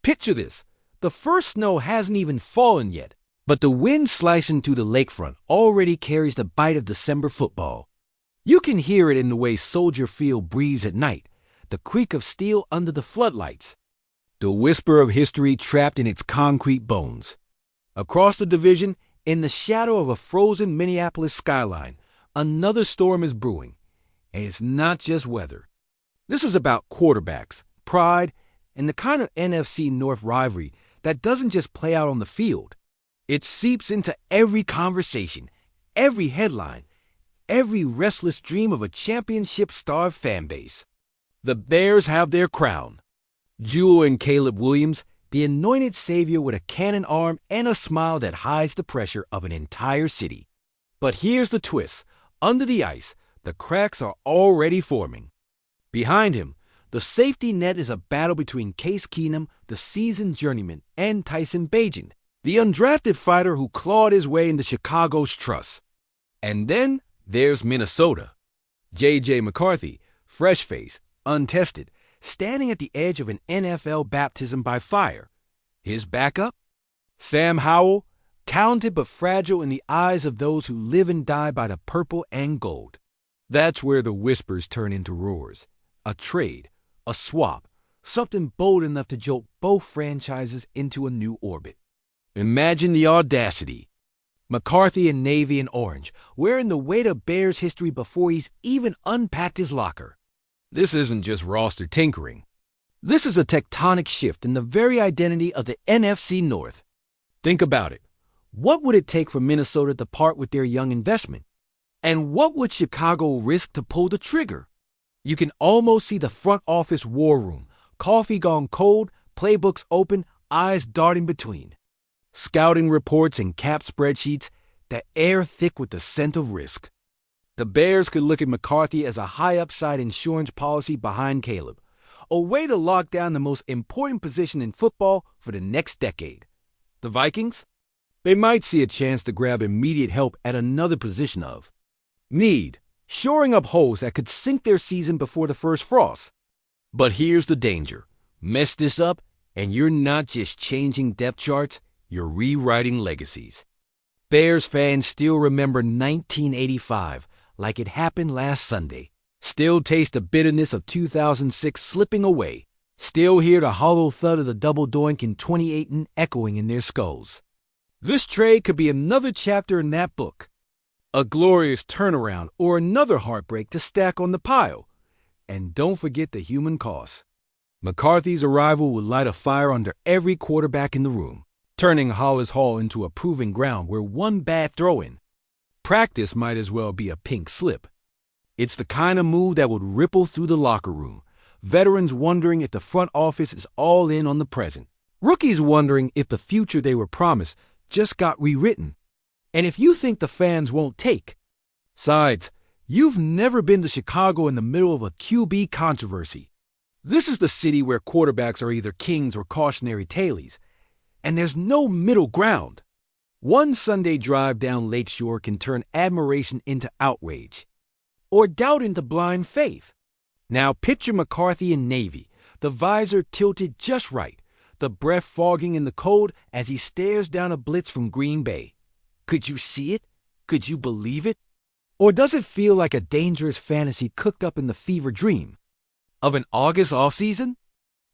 Picture this. The first snow hasn't even fallen yet, but the wind slicing through the lakefront already carries the bite of December football. You can hear it in the way Soldier Field breathes at night, the creak of steel under the floodlights, the whisper of history trapped in its concrete bones. Across the division, in the shadow of a frozen Minneapolis skyline, another storm is brewing, and it's not just weather. This is about quarterbacks, pride, and the kind of NFC North rivalry that doesn't just play out on the field. It seeps into every conversation, every headline, every restless dream of a championship-starved fan base. The Bears have their crown. Jewel and Caleb Williams, the anointed savior with a cannon arm and a smile that hides the pressure of an entire city. But here's the twist. Under the ice, the cracks are already forming. Behind him, the safety net is a battle between Case Keenum, the seasoned journeyman, and Tyson Bagent, the undrafted fighter who clawed his way into Chicago's trust. And then there's Minnesota. J.J. McCarthy, fresh-faced, untested, standing at the edge of an NFL baptism by fire. His backup? Sam Howell, talented but fragile in the eyes of those who live and die by the purple and gold. That's where the whispers turn into roars. A trade, a swap, something bold enough to jolt both franchises into a new orbit. Imagine the audacity. McCarthy in navy and orange, wearing the weight of Bears history before he's even unpacked his locker. This isn't just roster tinkering. This is a tectonic shift in the very identity of the NFC North. Think about it. What would it take for Minnesota to part with their young investment? And what would Chicago risk to pull the trigger? You can almost see the front office war room, coffee gone cold, playbooks open, eyes darting between. Scouting reports and cap spreadsheets, the air thick with the scent of risk. The Bears could look at McCarthy as a high-upside insurance policy behind Caleb, a way to lock down the most important position in football for the next decade. The Vikings? They might see a chance to grab immediate help at another position of need, shoring up holes that could sink their season before the first frost. But here's the danger. Mess this up, and you're not just changing depth charts, you're rewriting legacies. Bears fans still remember 1985 like it happened last Sunday. Still taste the bitterness of 2006 slipping away. Still hear the hollow thud of the double doink in 2018 echoing in their skulls. This trade could be another chapter in that book. A glorious turnaround or another heartbreak to stack on the pile. And don't forget the human cost. McCarthy's arrival will light a fire under every quarterback in the room, turning Hollis Hall into a proving ground where one bad throw-in. Practice might as well be a pink slip. It's the kind of move that would ripple through the locker room. Veterans wondering if the front office is all in on the present. Rookies wondering if the future they were promised just got rewritten. And if you think the fans won't take. Sides, you've never been to Chicago in the middle of a QB controversy. This is the city where quarterbacks are either kings or cautionary tales. And there's no middle ground. One Sunday drive down Lakeshore can turn admiration into outrage, or doubt into blind faith. Now picture McCarthy in navy, the visor tilted just right, the breath fogging in the cold as he stares down a blitz from Green Bay. Could you see it? Could you believe it? Or does it feel like a dangerous fantasy cooked up in the fever dream of an August offseason?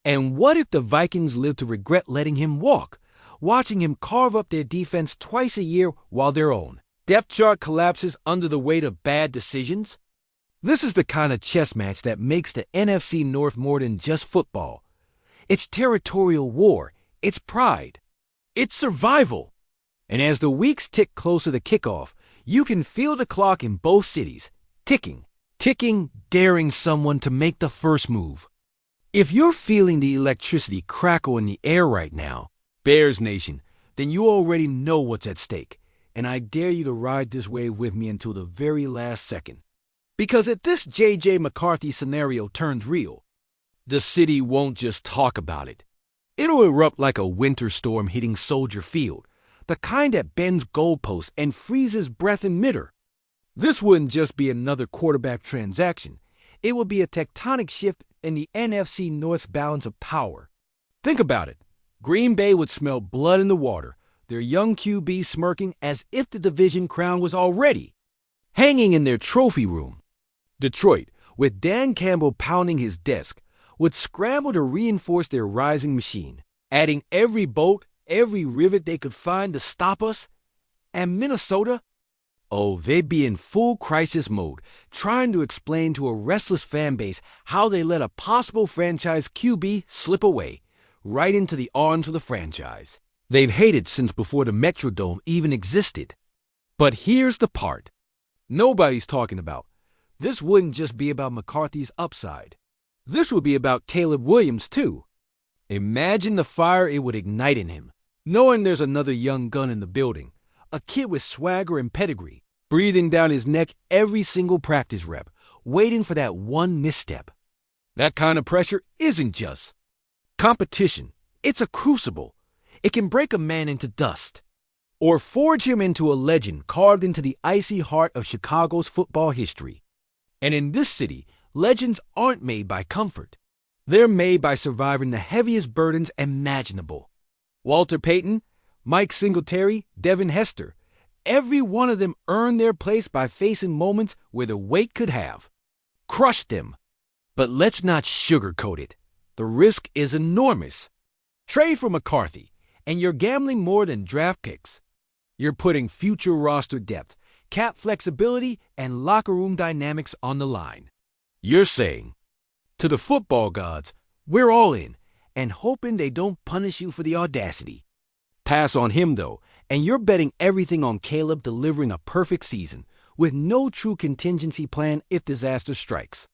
And what if the Vikings live to regret letting him walk, watching him carve up their defense twice a year while their own depth chart collapses under the weight of bad decisions? This is the kind of chess match that makes the NFC North more than just football. It's territorial war, it's pride, it's survival. And as the weeks tick closer to kickoff, you can feel the clock in both cities, ticking, daring someone to make the first move. If you're feeling the electricity crackle in the air right now, Bears Nation, then you already know what's at stake, and I dare you to ride this wave with me until the very last second. Because if this J.J. McCarthy scenario turns real, the city won't just talk about it. It'll erupt like a winter storm hitting Soldier Field, the kind that bends goalposts and freezes breath in midair. This wouldn't just be another quarterback transaction. It would be a tectonic shift in the NFC North's balance of power. Think about it. Green Bay would smell blood in the water, their young QB smirking as if the division crown was already hanging in their trophy room. Detroit, with Dan Campbell pounding his desk, would scramble to reinforce their rising machine, adding every bolt, every rivet they could find to stop us. And Minnesota? Oh, they'd be in full crisis mode, trying to explain to a restless fan base how they let a possible franchise QB slip away, right into the arms of the franchise they'd hated since before the Metrodome even existed. But here's the part nobody's talking about. This wouldn't just be about McCarthy's upside. This would be about Caleb Williams, too. Imagine the fire it would ignite in him, knowing there's another young gun in the building, a kid with swagger and pedigree, breathing down his neck every single practice rep, waiting for that one misstep. That kind of pressure isn't just competition. It's a crucible. It can break a man into dust, or forge him into a legend carved into the icy heart of Chicago's football history. And in this city, legends aren't made by comfort. They're made by surviving the heaviest burdens imaginable. Walter Payton, Mike Singletary, Devin Hester, every one of them earned their place by facing moments where the weight could have crushed them. But let's not sugarcoat it. The risk is enormous. Trade for McCarthy, and you're gambling more than draft picks. You're putting future roster depth, cap flexibility, and locker room dynamics on the line. You're saying, to the football gods, we're all in, and hoping they don't punish you for the audacity. Pass on him, though, and you're betting everything on Caleb delivering a perfect season, with no true contingency plan if disaster strikes.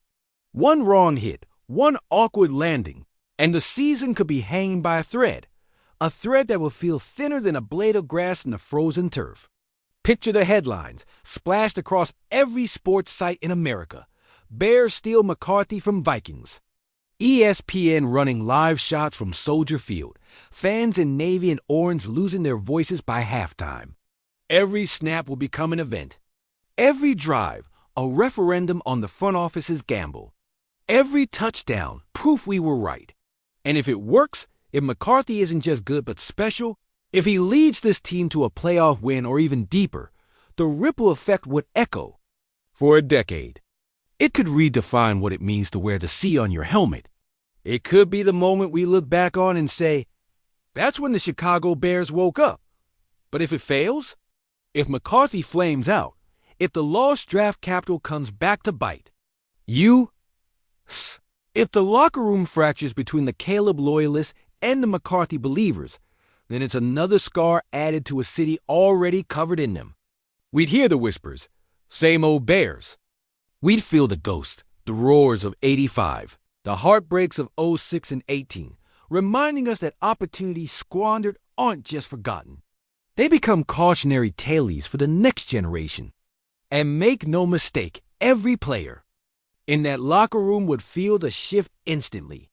One wrong hit, one awkward landing, and the season could be hanging by a thread that will feel thinner than a blade of grass in the frozen turf. Picture the headlines, splashed across every sports site in America. Bears steal McCarthy from Vikings. ESPN running live shots from Soldier Field. Fans in navy and orange losing their voices by halftime. Every snap will become an event. Every drive, a referendum on the front office's gamble. Every touchdown, proof we were right. And if it works, if McCarthy isn't just good but special, if he leads this team to a playoff win or even deeper, the ripple effect would echo for a decade. It could redefine what it means to wear the C on your helmet. It could be the moment we look back on and say, that's when the Chicago Bears woke up. But if it fails, if McCarthy flames out, if the lost draft capital comes back to bite, if the locker room fractures between the Caleb loyalists and the McCarthy believers, then it's another scar added to a city already covered in them. We'd hear the whispers, same old Bears. We'd feel the ghost, the roars of '85, the heartbreaks of '06 and '18, reminding us that opportunities squandered aren't just forgotten. They become cautionary tales for the next generation. And make no mistake, every player in that locker room would feel the shift instantly.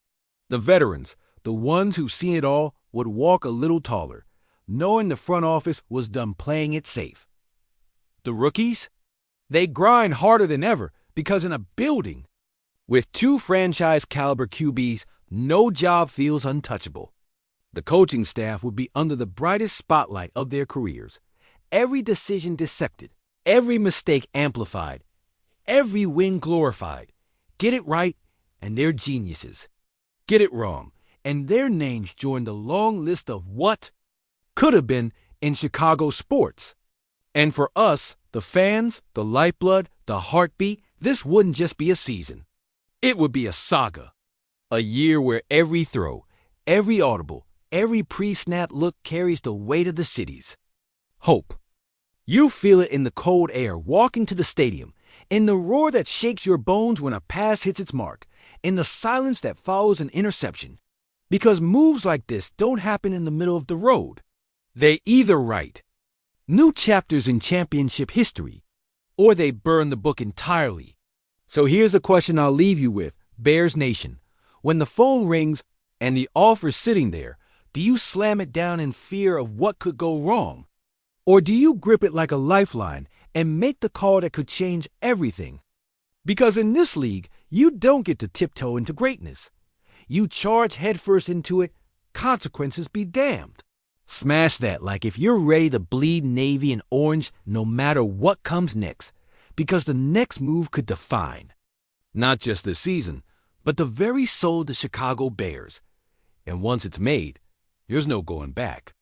The veterans, the ones who've seen it all, would walk a little taller, knowing the front office was done playing it safe. The rookies? They grind harder than ever because in a building with two franchise-caliber QBs, no job feels untouchable. The coaching staff would be under the brightest spotlight of their careers. Every decision dissected, every mistake amplified, every win glorified. Get it right, and they're geniuses. Get it wrong, and their names join the long list of what could have been in Chicago sports. And for us, the fans, the lifeblood, the heartbeat, this wouldn't just be a season. It would be a saga. A year where every throw, every audible, every pre-snap look carries the weight of the city's hope. You feel it in the cold air walking to the stadium, in the roar that shakes your bones when a pass hits its mark, in the silence that follows an interception. Because moves like this don't happen in the middle of the road. They either write new chapters in championship history, or they burn the book entirely. So here's the question I'll leave you with, Bears Nation. When the phone rings and the offer's sitting there, do you slam it down in fear of what could go wrong? Or do you grip it like a lifeline and make the call that could change everything? Because in this league, you don't get to tiptoe into greatness. You charge headfirst into it, consequences be damned. Smash that like if you're ready to bleed navy and orange no matter what comes next, because the next move could define not just this season, but the very soul of the Chicago Bears. And once it's made, there's no going back.